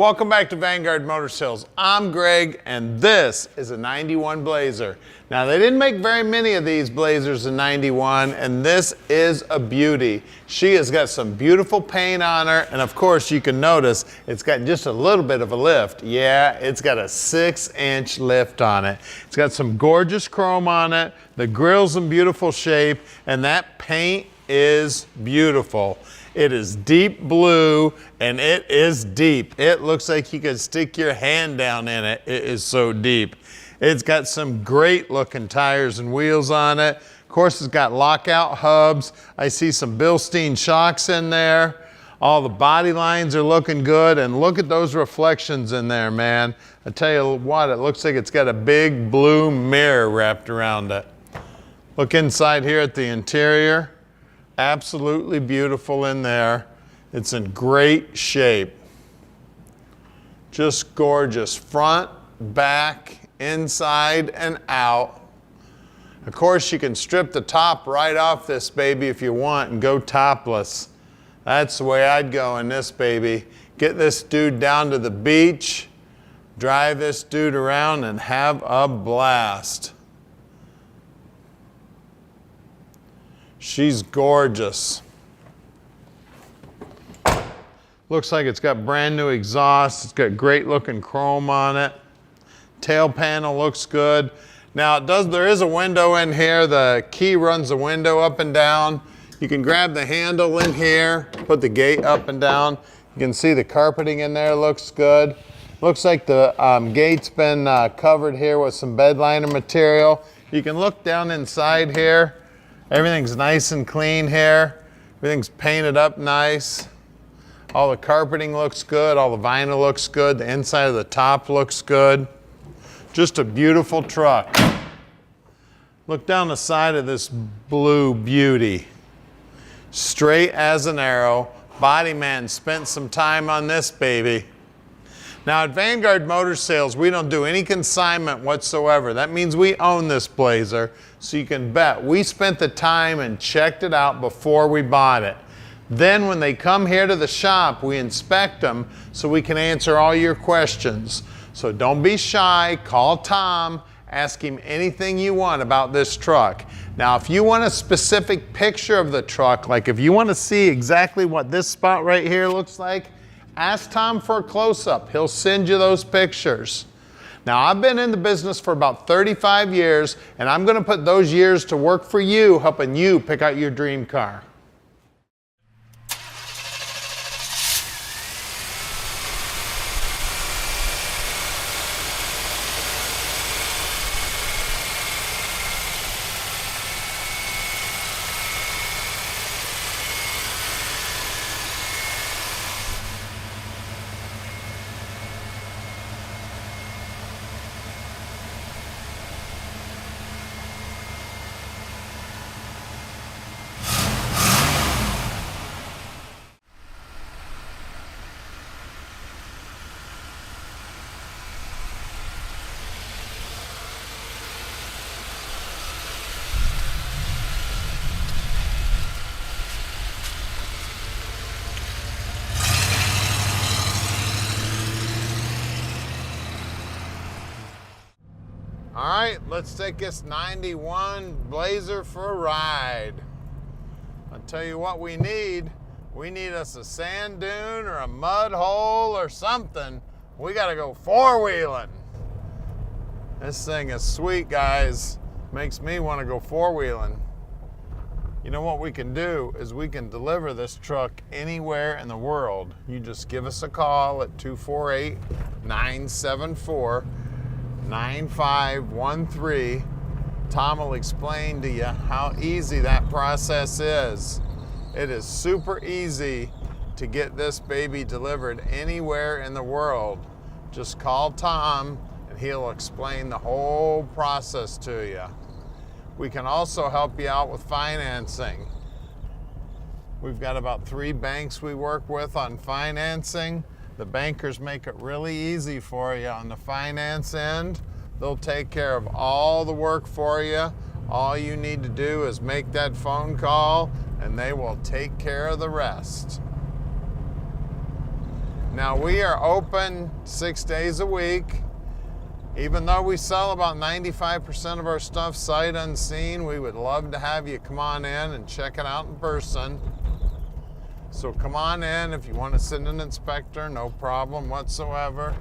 Welcome back to Vanguard Motor Sales. I'm Greg, and this is a 91 Blazer. Now, they didn't make very many of these Blazers in 91, and this is a beauty. She has got some beautiful paint on her, and of course, you can notice it's got just a little bit of a lift. Yeah, it's got a 6-inch lift on it. It's got some gorgeous chrome on it. The grill's in beautiful shape, and that paint is beautiful. It is deep blue, and it is deep. It looks like you could stick your hand down in it. It is so deep. It's got some great looking tires and wheels on it. Of course, it's got lockout hubs. I see some Bilstein shocks in there. All the body lines are looking good, and look at those reflections in there, man. I tell you what, it looks like it's got a big blue mirror wrapped around it. Look inside here at the interior. Absolutely beautiful in there. It's in great shape. Just gorgeous. Front, back, inside, and out. Of course, you can strip the top right off this baby if you want and go topless. That's the way I'd go in this baby. Get this dude down to the beach, drive this dude around, and have a blast. She's gorgeous. Looks like it's got brand new exhaust. It's got great looking chrome on it. Tail panel looks good. Now there is a window in here. The key runs the window up and down. You can grab the handle in here, put the gate up and down. You can see the carpeting in there looks good. Looks like the gate's been covered here with some bed liner material. You can look down inside here. Everything's nice and clean here. Everything's painted up nice. All the carpeting looks good. All the vinyl looks good. The inside of the top looks good. Just a beautiful truck. Look down the side of this blue beauty. Straight as an arrow. Body man spent some time on this baby. Now at Vanguard Motor Sales, we don't do any consignment whatsoever. That means we own this Blazer, so you can bet we spent the time and checked it out before we bought it. Then when they come here to the shop, we inspect them so we can answer all your questions. So don't be shy, call Tom, ask him anything you want about this truck. Now if you want a specific picture of the truck, like if you want to see exactly what this spot right here looks like, ask Tom for a close-up. He'll send you those pictures. Now, I've been in the business for about 35 years, and I'm going to put those years to work for you, helping you pick out your dream car. All right, let's take this 91 Blazer for a ride. I'll tell you what we need. We need us a sand dune or a mud hole or something. We gotta go four-wheeling. This thing is sweet, guys. Makes me wanna go four-wheeling. You know what we can do is we can deliver this truck anywhere in the world. You just give us a call at 248-974-9513. Tom will explain to you how easy that process is. It is super easy to get this baby delivered anywhere in the world. Just call Tom and he'll explain the whole process to you. We can also help you out with financing. We've got about 3 banks we work with on financing. The bankers make it really easy for you on the finance end. They'll take care of all the work for you. All you need to do is make that phone call and they will take care of the rest. Now we are open 6 days a week. Even though we sell about 95% of our stuff sight unseen, we would love to have you come on in and check it out in person. So come on in if you want to send an inspector, no problem whatsoever.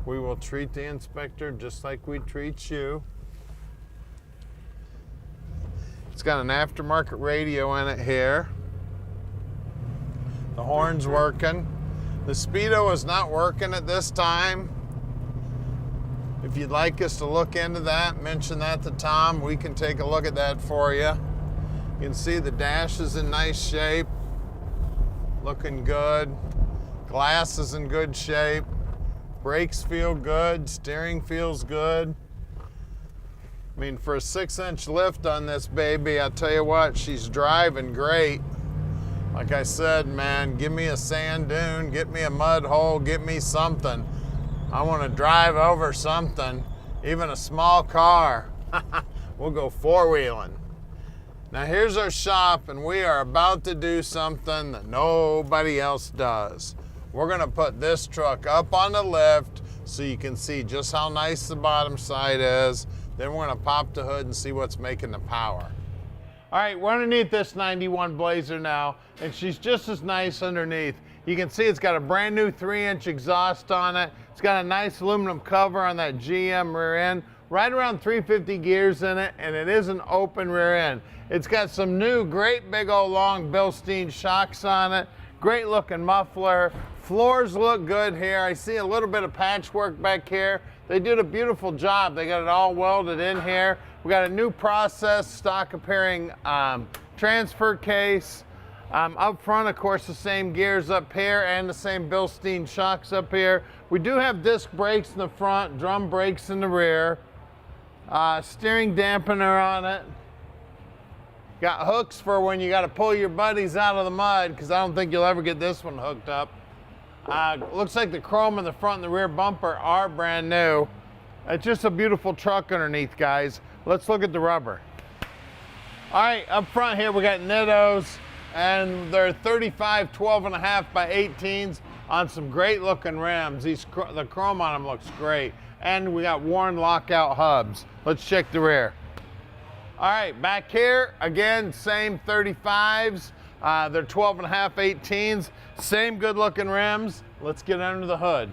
We will treat the inspector just like we treat you. It's got an aftermarket radio in it here. The horn's working. The speedo is not working at this time. If you'd like us to look into that, mention that to Tom. We can take a look at that for you. You can see the dash is in nice shape. Looking good. Glass is in good shape. Brakes feel good. Steering feels good. I mean, for a 6-inch lift on this baby, I tell you what, she's driving great. Like I said, man, give me a sand dune, get me a mud hole, get me something. I want to drive over something, even a small car. We'll go four-wheeling. Now here's our shop, and we are about to do something that nobody else does. We're gonna put this truck up on the lift so you can see just how nice the bottom side is. Then we're gonna pop the hood and see what's making the power. All right, we're underneath this 91 Blazer now, and she's just as nice underneath. You can see it's got a brand new 3-inch exhaust on it. It's got a nice aluminum cover on that GM rear end, right around 350 gears in it, and it is an open rear end. It's got some new great big old long Bilstein shocks on it, great looking muffler. Floors look good here. I see a little bit of patchwork back here. They did a beautiful job. They got it all welded in here. We got a new process, stock appearing transfer case. Up front, of course, the same gears up here and the same Bilstein shocks up here. We do have disc brakes in the front, drum brakes in the rear. Steering dampener on it. Got hooks for when you got to pull your buddies out of the mud, because I don't think you'll ever get this one hooked up. Looks like the chrome in the front and the rear bumper are brand new. It's just a beautiful truck underneath, guys. Let's look at the rubber. All right, up front here we got Nittos, and they're 35 12.5 by 18s on some great looking rims. The chrome on them looks great. And we got worn lockout hubs. Let's check the rear. All right, back here, again, same 35s. They're 12.5 18s, same good looking rims. Let's get under the hood.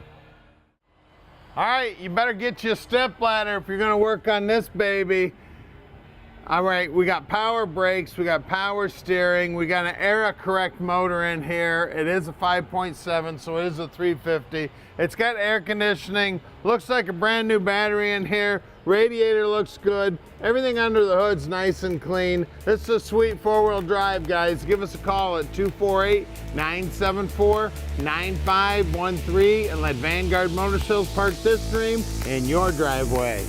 All right, you better get you a step ladder if you're gonna work on this baby. All right, we got power brakes, we got power steering, we got an Era Correct motor in here. It is a 5.7, so it is a 350. It's got air conditioning, looks like a brand new battery in here. Radiator looks good. Everything under the hood's nice and clean. This is a sweet four-wheel drive, guys. Give us a call at 248-974-9513 and let Vanguard Motor Sales park this dream in your driveway.